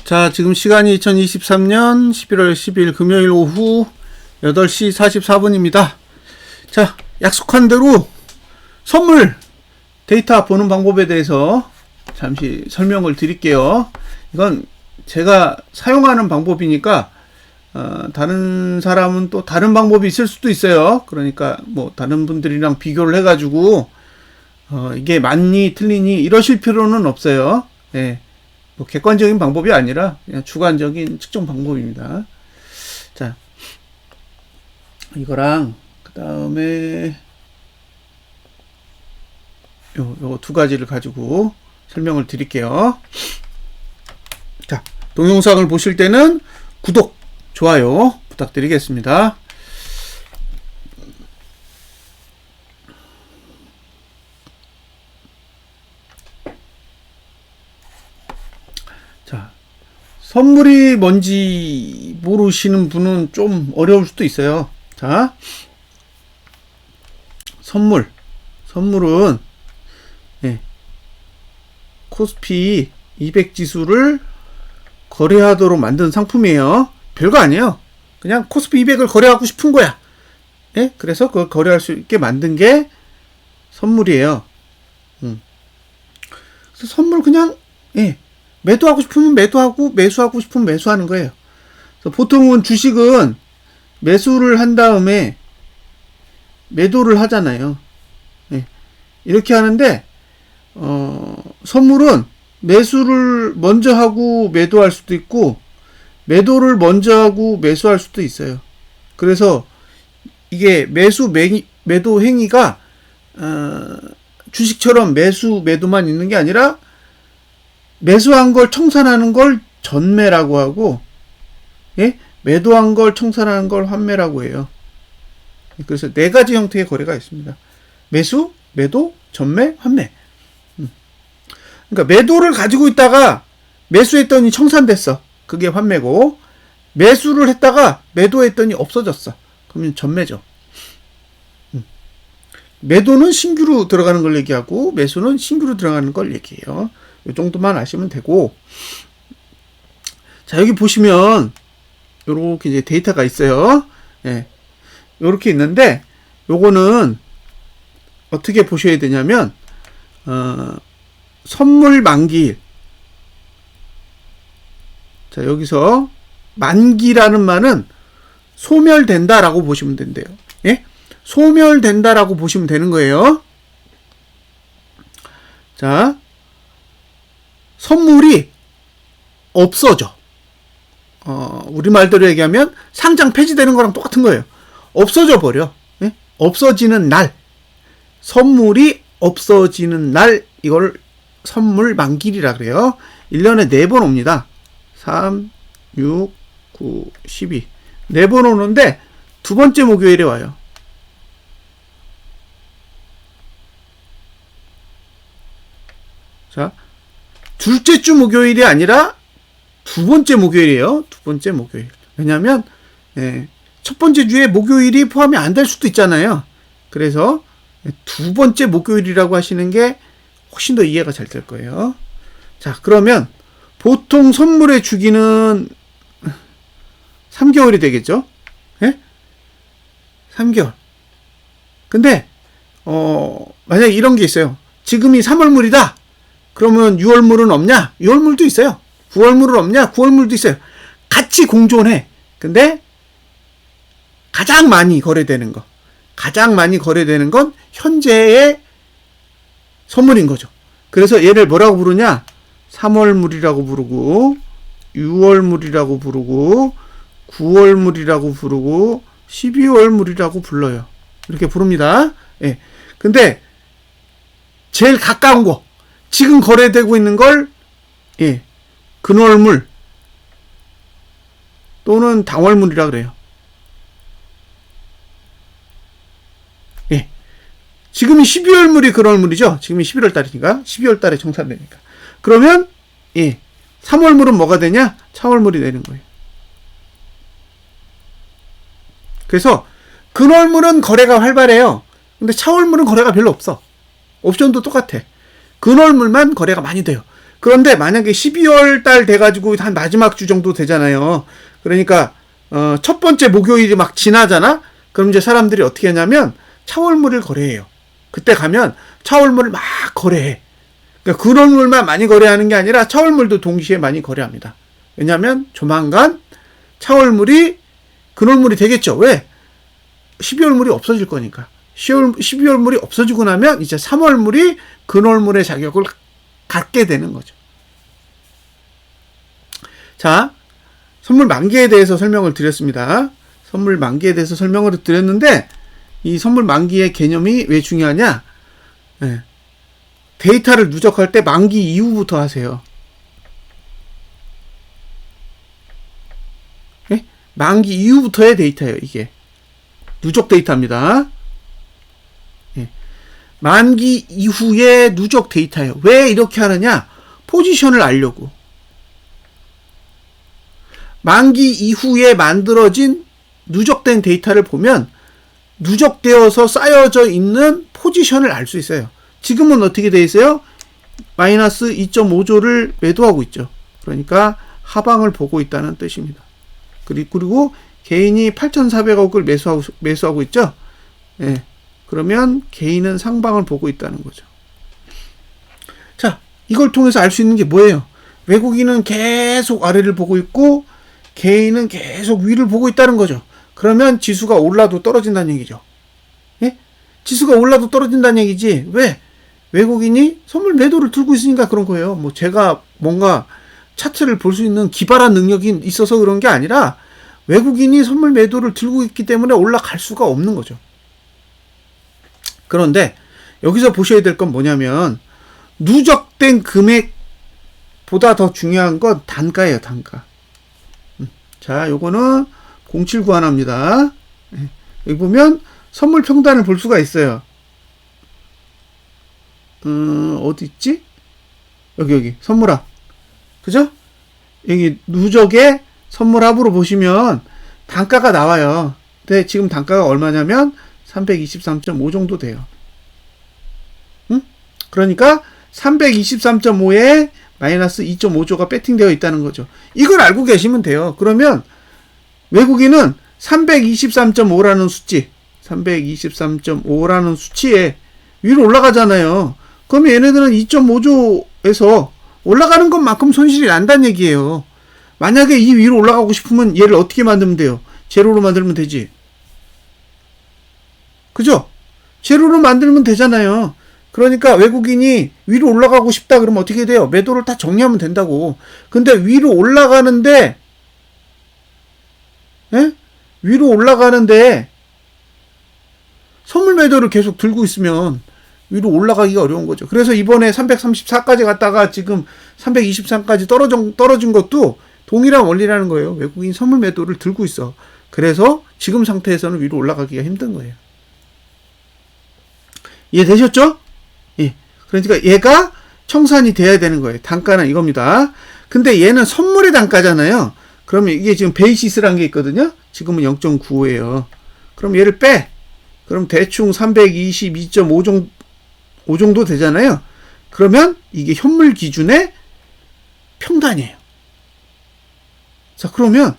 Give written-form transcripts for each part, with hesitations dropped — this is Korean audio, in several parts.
자, 지금 시간이 2023년 11월 10일 금요일 오후 8시 44분입니다. 자, 약속한 대로 선물 데이터 보는 방법에 대해서 잠시 설명을 드릴게요. 이건 제가 사용하는 방법이니까 다른 사람은 또 다른 방법이 있을 수도 있어요. 그러니까 뭐 다른 분들이랑 비교를 해가지고 이게 맞니 틀리니 이러실 필요는 없어요. 예. 뭐 객관적인 방법이 아니라 그냥 주관적인 측정 방법입니다. 자, 이거랑 그 다음에 요 두 가지를 가지고 설명을 드릴게요. 자, 동영상을 보실 때는 구독, 좋아요 부탁드리겠습니다. 자, 선물이 뭔지 모르시는 분은 좀 어려울 수도 있어요. 자, 선물은 코스피 200 지수를 거래하도록 만든 상품이에요. 별거 아니에요. 그냥 코스피 200을 거래하고 싶은 거야. 예? 그래서 그걸 거래할 수 있게 만든 게 선물이에요. 그래서 선물 그냥 매도하고 싶으면 매도하고 매수하고 싶으면 매수하는 거예요. 그래서 보통은 주식은 매수를 한 다음에 매도를 하잖아요. 이렇게 하는데 선물은 매수를 먼저 하고 매도할 수도 있고 매도를 먼저 하고 매수할 수도 있어요. 그래서 이게 매도 행위가 주식처럼 매도만 있는 게 아니라 매수한 걸 청산하는 걸 전매라고 하고, 매도한 걸 청산하는 걸 환매라고 해요. 그래서 네 가지 형태의 거래가 있습니다. 매수, 매도, 전매, 환매. 그러니까 매도를 가지고 있다가 매수했더니 청산됐어. 그게 환매고, 매수를 했다가 매도했더니 없어졌어. 그러면 전매죠. 매도는 신규로 들어가는 걸 얘기하고 매수는 신규로 들어가는 걸 얘기해요. 이 정도만 아시면 되고, 자, 여기 보시면 요렇게 이제 데이터가 있어요. 요렇게 있는데 요거는 어떻게 보셔야 되냐면 선물 만기일. 자, 여기서 만기라는 말은 소멸된다라고 보시면 된대요. 소멸된다라고 보시면 되는 거예요. 자, 선물이 없어져. 우리말대로 얘기하면 상장 폐지되는 거랑 똑같은 거예요. 없어져 버려. 없어지는 날. 선물이 없어지는 날, 이걸 선물 만기일이라 그래요. 1년에 4번 옵니다. 3, 6, 9, 12. 4번 오는데 두 번째 목요일에 와요. 자, 둘째 주 목요일이 아니라 두 번째 목요일이에요. 두 번째 목요일. 왜냐면 첫 번째 주에 목요일이 포함이 안 될 수도 있잖아요. 그래서 두 번째 목요일이라고 하시는 게 훨씬 더 이해가 잘 될 거예요. 자, 그러면 보통 선물의 주기는 3개월이 되겠죠? 3개월. 근데 만약에 이런 게 있어요. 지금이 3월물이다. 그러면 6월물은 없냐? 6월물도 있어요. 9월물은 없냐? 9월물도 있어요. 같이 공존해. 근데 가장 많이 거래되는 건 현재의 선물인 거죠. 그래서 얘를 뭐라고 부르냐? 3월물이라고 부르고 6월물이라고 부르고 9월물이라고 부르고 12월물이라고 불러요. 이렇게 부릅니다. 근데 제일 가까운 거, 지금 거래되고 있는 걸 근월물 또는 당월물이라 그래요. 지금이 12월물이 근월물이죠. 지금이 11월 달이니까 12월 달에 청산되니까. 그러면 3월물은 뭐가 되냐? 차월물이 되는 거예요. 그래서 근월물은 거래가 활발해요. 근데 차월물은 거래가 별로 없어. 옵션도 똑같아. 근월물만 거래가 많이 돼요. 그런데 만약에 12월 달 돼가지고 한 마지막 주 정도 되잖아요. 그러니까 첫 번째 목요일이 막 지나잖아. 그럼 이제 사람들이 어떻게 하냐면 차월물을 거래해요. 그때 가면 차월물을 막 거래해. 그러니까 근원물만 많이 거래하는 게 아니라 차월물도 동시에 많이 거래합니다. 왜냐하면 조만간 차월물이 근원물이 되겠죠. 왜? 12월물이 없어질 거니까. 12월물이 없어지고 나면 이제 3월물이 근월물의 자격을 갖게 되는 거죠. 자, 선물 만기에 대해서 설명을 드렸습니다. 선물 만기에 대해서 설명을 드렸는데 이 선물 만기의 개념이 왜 중요하냐? 네. 데이터를 누적할 때 만기 이후부터 하세요. 네? 만기 이후부터의 데이터예요. 이게 누적 데이터입니다. 네. 만기 이후의 누적 데이터예요. 왜 이렇게 하느냐? 포지션을 알려고. 만기 이후에 만들어진 누적된 데이터를 보면 누적되어서 쌓여져 있는 포지션을 알 수 있어요. 지금은 어떻게 돼 있어요? 마이너스 2.5조를 매도하고 있죠. 그러니까 하방을 보고 있다는 뜻입니다. 그리고 개인이 8,400억을 매수하고 있죠. 예. 그러면 개인은 상방을 보고 있다는 거죠. 자, 이걸 통해서 알 수 있는 게 뭐예요? 외국인은 계속 아래를 보고 있고 개인은 계속 위를 보고 있다는 거죠. 그러면 지수가 올라도 떨어진다는 얘기죠. 예? 지수가 올라도 떨어진다는 얘기지. 왜? 외국인이 선물 매도를 들고 있으니까 그런 거예요. 뭐 제가 뭔가 차트를 볼 수 있는 기발한 능력이 있어서 그런 게 아니라 외국인이 선물 매도를 들고 있기 때문에 올라갈 수가 없는 거죠. 그런데 여기서 보셔야 될 건 뭐냐면 누적된 금액보다 더 중요한 건 단가예요. 단가. 자, 요거는 0791입니다. 여기 보면 선물 평단을 볼 수가 있어요. 어디 있지? 여기 선물합. 그죠? 여기 누적의 선물합으로 보시면 단가가 나와요. 근데 지금 단가가 얼마냐면 323.5 정도 돼요. 응? 그러니까 323.5에 마이너스 2.5조가 배팅되어 있다는 거죠. 이걸 알고 계시면 돼요. 그러면 외국인은 323.5라는 수치, 323.5라는 수치에 위로 올라가잖아요. 그러면 얘네들은 2.5조에서 올라가는 것만큼 손실이 난다는 얘기예요. 만약에 이 위로 올라가고 싶으면 얘를 어떻게 만들면 돼요? 제로로 만들면 되지. 그죠? 제로로 만들면 되잖아요. 그러니까 외국인이 위로 올라가고 싶다 그러면 어떻게 돼요? 매도를 다 정리하면 된다고. 근데 위로 올라가는데 예? 위로 올라가는데 선물 매도를 계속 들고 있으면 위로 올라가기가 어려운 거죠. 그래서 이번에 334까지 갔다가 지금 323까지 떨어진 것도 동일한 원리라는 거예요. 외국인 선물 매도를 들고 있어. 그래서 지금 상태에서는 위로 올라가기가 힘든 거예요. 이해되셨죠? 예. 그러니까 얘가 청산이 돼야 되는 거예요. 단가는 이겁니다. 근데 얘는 선물의 단가잖아요. 그러면 이게 지금 베이시스라는 게 있거든요. 지금은 0.95예요. 그럼 얘를 빼. 그럼 대충 322.5 정도 되잖아요. 그러면 이게 현물 기준의 평단이에요. 자, 그러면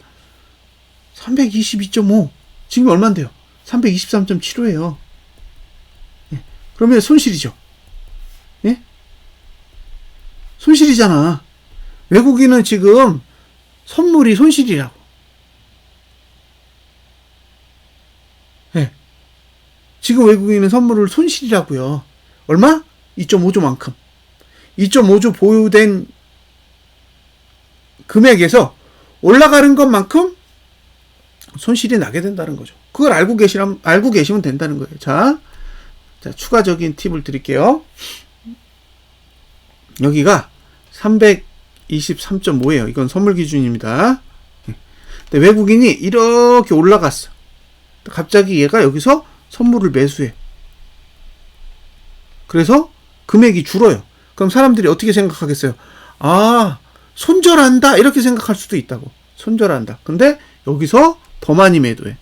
322.5 지금 얼마인데요? 323.75예요. 예. 그러면 손실이죠. 예? 손실이잖아. 외국인은 지금 선물이 손실이라고. 예. 지금 외국인은 선물을 손실이라고요. 얼마? 2.5조만큼. 2.5조 보유된 금액에서 올라가는 것만큼 손실이 나게 된다는 거죠. 그걸 알고 계시면 된다는 거예요. 자, 추가적인 팁을 드릴게요. 여기가 323.5예요. 이건 선물 기준입니다. 근데 외국인이 이렇게 올라갔어. 갑자기 얘가 여기서 선물을 매수해. 그래서 금액이 줄어요. 그럼 사람들이 어떻게 생각하겠어요? 아, 손절한다 이렇게 생각할 수도 있다고. 손절한다. 근데 여기서 더 많이 매도해.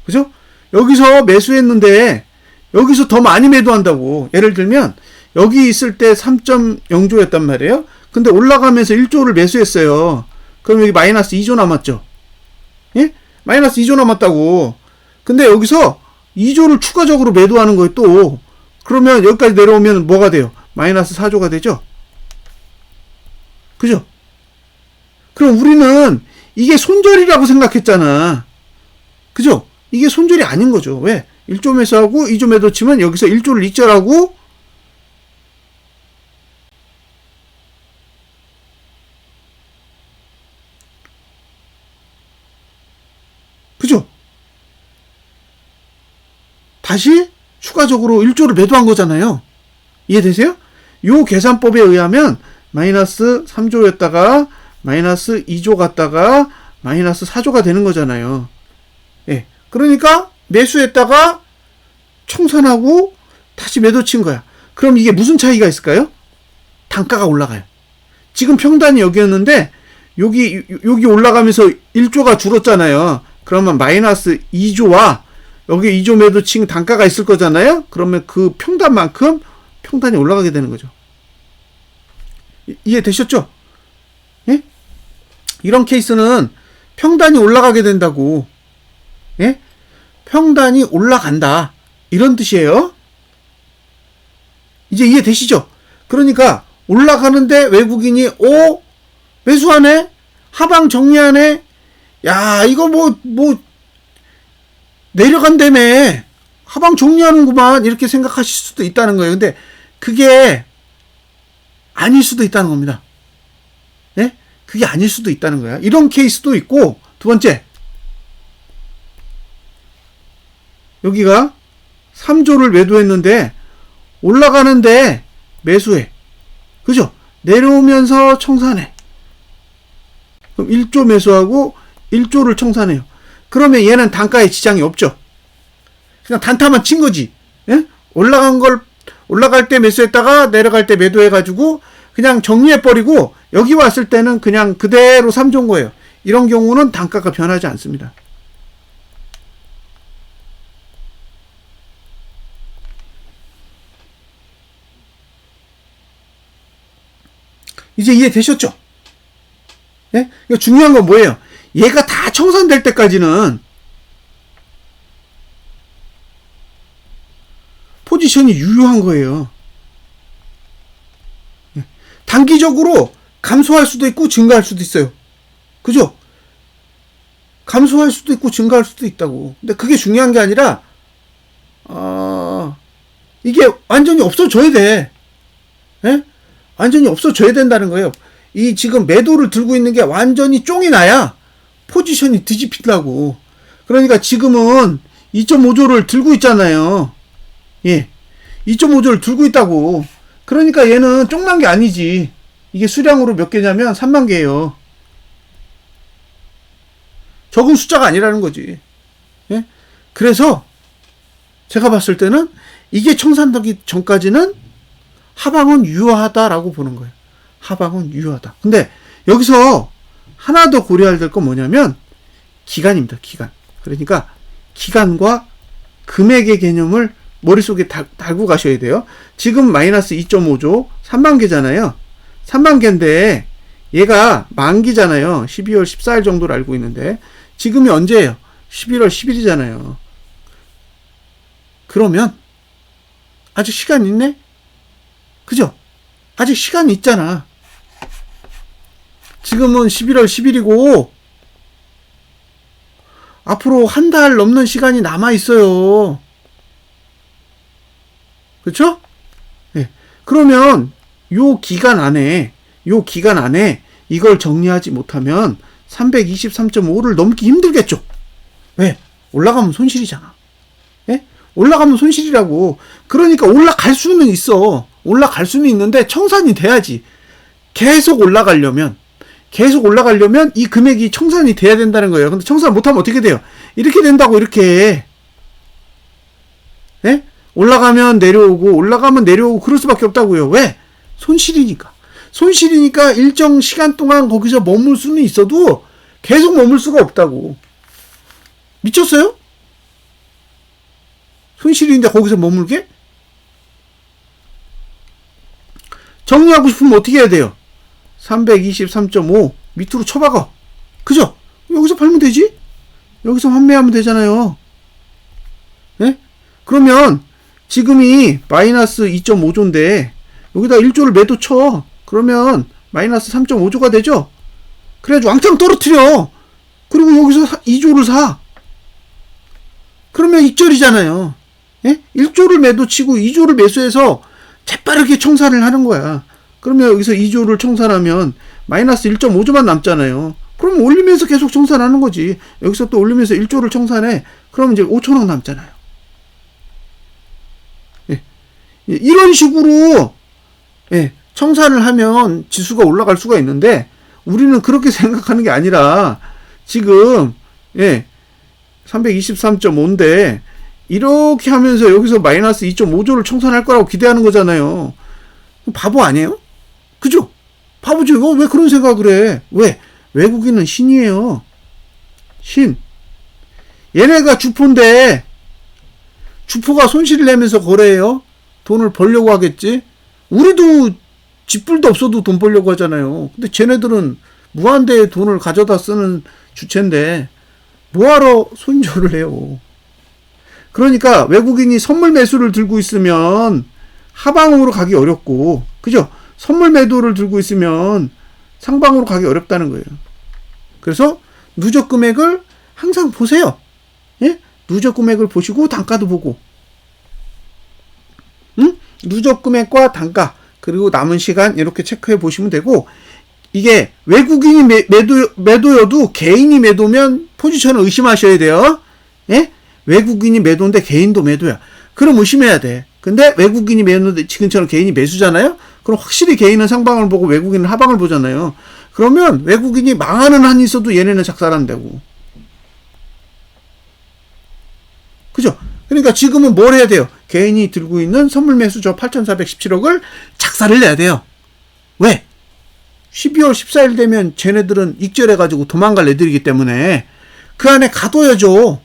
그죠? 여기서 매수했는데 여기서 더 많이 매도한다고. 예를 들면 여기 있을 때 3.0조였단 말이에요. 근데 올라가면서 1조를 매수했어요. 그럼 여기 마이너스 2조 남았죠. 예? 마이너스 2조 남았다고. 근데 여기서 2조를 추가적으로 매도하는 거예요, 또. 그러면 여기까지 내려오면 뭐가 돼요? 마이너스 4조가 되죠? 그죠? 그럼 우리는 이게 손절이라고 생각했잖아. 그죠? 이게 손절이 아닌 거죠. 왜? 1조 매수하고 2조 매도 치면 여기서 1조를 익절하고 그죠? 다시 추가적으로 1조를 매도한 거잖아요. 이해되세요? 요 계산법에 의하면 마이너스 3조였다가 마이너스 2조 갔다가 마이너스 4조가 되는 거잖아요. 예. 그러니까 매수했다가 청산하고 다시 매도 친 거야. 그럼 이게 무슨 차이가 있을까요? 단가가 올라가요. 지금 평단이 여기였는데 여기 올라가면서 1조가 줄었잖아요. 그러면 마이너스 2조와 여기 2조 매도 친 단가가 있을 거잖아요. 그러면 그 평단만큼 평단이 올라가게 되는 거죠. 이해되셨죠? 예? 이런 케이스는 평단이 올라가게 된다고. 예? 평단이 올라간다. 이런 뜻이에요. 이제 이해되시죠? 그러니까 올라가는데 외국인이 매수하네? 하방 정리하네? 야, 이거 내려간다며. 하방 정리하는구만. 이렇게 생각하실 수도 있다는 거예요. 근데 그게 아닐 수도 있다는 겁니다. 예? 그게 아닐 수도 있다는 거야. 이런 케이스도 있고, 두 번째. 여기가 3조를 매도했는데 올라가는데 매수해. 그죠? 내려오면서 청산해. 그럼 1조 매수하고 1조를 청산해요. 그러면 얘는 단가에 지장이 없죠. 그냥 단타만 친 거지. 예? 올라갈 때 매수했다가 내려갈 때 매도해가지고 그냥 정리해버리고 여기 왔을 때는 그냥 그대로 3조인 거예요. 이런 경우는 단가가 변하지 않습니다. 이제 이해되셨죠? 예? 이거 중요한 건 뭐예요? 얘가 다 청산될 때까지는 포지션이 유효한 거예요. 예. 단기적으로 감소할 수도 있고 증가할 수도 있어요. 그죠? 감소할 수도 있고 증가할 수도 있다고. 근데 그게 중요한 게 아니라 이게 완전히 없어져야 돼. 예? 완전히 없어져야 된다는 거예요. 이 지금 매도를 들고 있는 게 완전히 쫑이 나야 포지션이 뒤집힌다고. 그러니까 지금은 2.5조를 들고 있잖아요. 예. 2.5조를 들고 있다고. 그러니까 얘는 쫑난 게 아니지. 이게 수량으로 몇 개냐면 3만 개예요. 적은 숫자가 아니라는 거지. 예? 그래서 제가 봤을 때는 이게 청산되기 전까지는 하방은 유효하다라고 보는 거예요. 하방은 유효하다. 근데 여기서 하나 더 고려해야 될 건 뭐냐면 기간입니다. 기간. 그러니까 기간과 금액의 개념을 머릿속에 달고 가셔야 돼요. 지금 마이너스 2.5조 3만 개잖아요. 3만 개인데 얘가 만기잖아요. 12월 14일 정도로 알고 있는데 지금이 언제예요? 11월 10일이잖아요. 그러면 아직 시간 있네? 그죠? 아직 시간이 있잖아. 지금은 11월 10일이고 앞으로 한 달 넘는 시간이 남아 있어요. 그렇죠? 네. 그러면 요 기간 안에 이걸 정리하지 못하면 323.5를 넘기 힘들겠죠. 왜? 올라가면 손실이잖아. 예? 올라가면 손실이라고. 그러니까 올라갈 수는 있어. 올라갈 수는 있는데 청산이 돼야지. 계속 올라가려면 이 금액이 청산이 돼야 된다는 거예요. 근데 청산 못하면 어떻게 돼요? 이렇게 된다고. 이렇게. 예? 올라가면 내려오고 그럴 수밖에 없다고요. 왜? 손실이니까 일정 시간 동안 거기서 머물 수는 있어도 계속 머물 수가 없다고. 미쳤어요? 손실인데 거기서 머물게? 정리하고 싶으면 어떻게 해야 돼요? 323.5 밑으로 쳐박아. 그죠? 여기서 팔면 되지? 여기서 환매하면 되잖아요. 네? 그러면 지금이 마이너스 2.5조인데 여기다 1조를 매도 쳐. 그러면 마이너스 3.5조가 되죠? 그래가지고 왕창 떨어뜨려. 그리고 여기서 2조를 사. 그러면 익절이잖아요. 예? 1조를 매도 치고 2조를 매수해서 재빠르게 청산을 하는 거야. 그러면 여기서 2조를 청산하면 마이너스 1.5조만 남잖아요. 그럼 올리면서 계속 청산하는 거지. 여기서 또 올리면서 1조를 청산해. 그러면 이제 5천억 남잖아요. 예. 이런 식으로 예, 청산을 하면 지수가 올라갈 수가 있는데 우리는 그렇게 생각하는 게 아니라 지금 예, 323.5인데 이렇게 하면서 여기서 마이너스 2.5조를 청산할 거라고 기대하는 거잖아요. 바보 아니에요? 그죠? 바보죠. 이거 왜 그런 생각을 해? 왜? 외국인은 신이에요. 신. 얘네가 주포인데 주포가 손실을 내면서 거래해요. 돈을 벌려고 하겠지. 우리도 집불도 없어도 돈 벌려고 하잖아요. 근데 쟤네들은 무한대의 돈을 가져다 쓰는 주체인데 뭐하러 손절을 해요. 그러니까 외국인이 선물 매수를 들고 있으면 하방으로 가기 어렵고, 그죠? 선물 매도를 들고 있으면 상방으로 가기 어렵다는 거예요. 그래서 누적 금액을 항상 보세요. 예? 누적 금액을 보시고 단가도 보고, 응? 누적 금액과 단가 그리고 남은 시간 이렇게 체크해 보시면 되고, 이게 외국인이 매도여도 개인이 매도면 포지션을 의심하셔야 돼요. 예? 외국인이 매도인데 개인도 매도야. 그럼 의심해야 돼. 근데 외국인이 매도인데 지금처럼 개인이 매수잖아요? 그럼 확실히 개인은 상방을 보고 외국인은 하방을 보잖아요. 그러면 외국인이 망하는 한이 있어도 얘네는 작살한다고. 그죠? 그러니까 지금은 뭘 해야 돼요? 개인이 들고 있는 선물 매수 저 8,417억을 작살을 내야 돼요. 왜? 12월 14일 되면 쟤네들은 익절해가지고 도망갈 애들이기 때문에 그 안에 가둬야죠.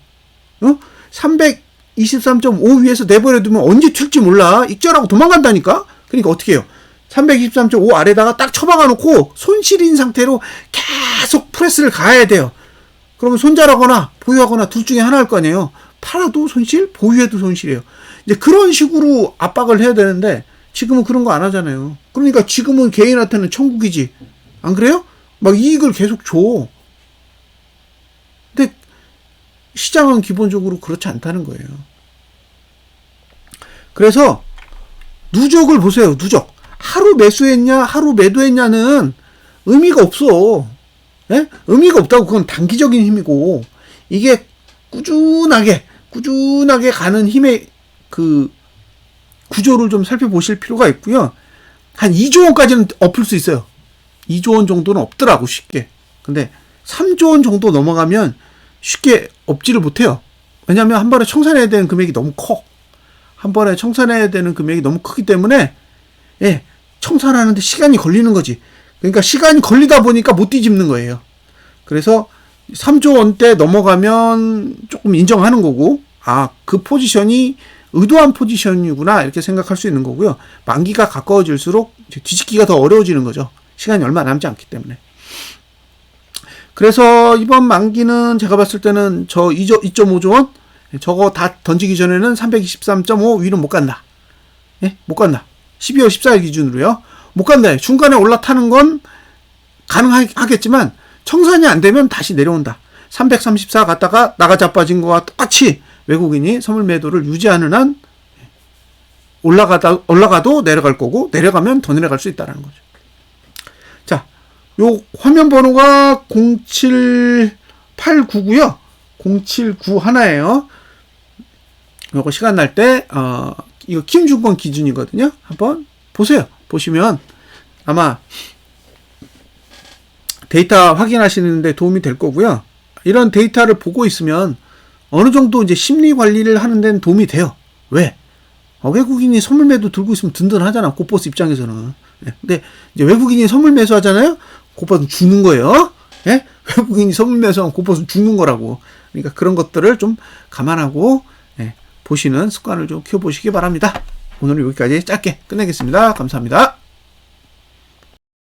323.5 위에서 내버려두면 언제 튈지 몰라. 익절하고 도망간다니까. 그러니까 어떻게 해요? 323.5 아래다가 딱 처박아 놓고 손실인 상태로 계속 프레스를 가야 돼요. 그러면 손절하거나 보유하거나 둘 중에 하나일 거 아니에요. 팔아도 손실, 보유해도 손실이에요. 이제 그런 식으로 압박을 해야 되는데 지금은 그런 거 안 하잖아요. 그러니까 지금은 개인한테는 천국이지. 안 그래요? 막 이익을 계속 줘. 근데 시장은 기본적으로 그렇지 않다는 거예요. 그래서 누적을 보세요. 누적. 하루 매수했냐 하루 매도했냐는 의미가 없어. 예? 의미가 없다고. 그건 단기적인 힘이고, 이게 꾸준하게 가는 힘의 그 구조를 좀 살펴보실 필요가 있고요. 한 2조 원까지는 엎을 수 있어요. 2조 원 정도는 엎더라고, 쉽게. 근데 3조 원 정도 넘어가면 쉽게 엎지를 못해요. 왜냐하면 한 번에 청산해야 되는 금액이 너무 커. 한 번에 청산해야 되는 금액이 너무 크기 때문에 예, 청산하는데 시간이 걸리는 거지. 그러니까 시간이 걸리다 보니까 못 뒤집는 거예요. 그래서 3조 원대 넘어가면 조금 인정하는 거고, 아, 그 포지션이 의도한 포지션이구나 이렇게 생각할 수 있는 거고요. 만기가 가까워질수록 뒤집기가 더 어려워지는 거죠. 시간이 얼마 남지 않기 때문에. 그래서 이번 만기는 제가 봤을 때는 저 2.5조 원 저거 다 던지기 전에는 323.5 위로 못 간다. 예? 못 간다. 12월 14일 기준으로요. 못 간다. 중간에 올라타는 건 가능하겠지만 청산이 안 되면 다시 내려온다. 334 갔다가 나가 자빠진 거와 똑같이 외국인이 선물 매도를 유지하는 한 올라가도 내려갈 거고, 내려가면 더 내려갈 수 있다는 거죠. 자, 요 화면 번호가 0789고요. 079 하나예요. 요거 시간 날 때 이거 키움증권 기준이거든요. 한번 보세요. 보시면 아마 데이터 확인하시는데 도움이 될 거고요. 이런 데이터를 보고 있으면 어느 정도 이제 심리 관리를 하는 데는 도움이 돼요. 왜? 외국인이 선물 매도 들고 있으면 든든하잖아. 고버스 입장에서는. 예. 근데 이제 외국인이 선물 매수하잖아요. 고버스는 죽는 거예요. 예? 외국인이 선물 매수하면 고버스는 죽는 거라고. 그러니까 그런 것들을 좀 감안하고 예. 보시는 습관을 좀 키워보시기 바랍니다. 오늘은 여기까지 짧게 끝내겠습니다. 감사합니다.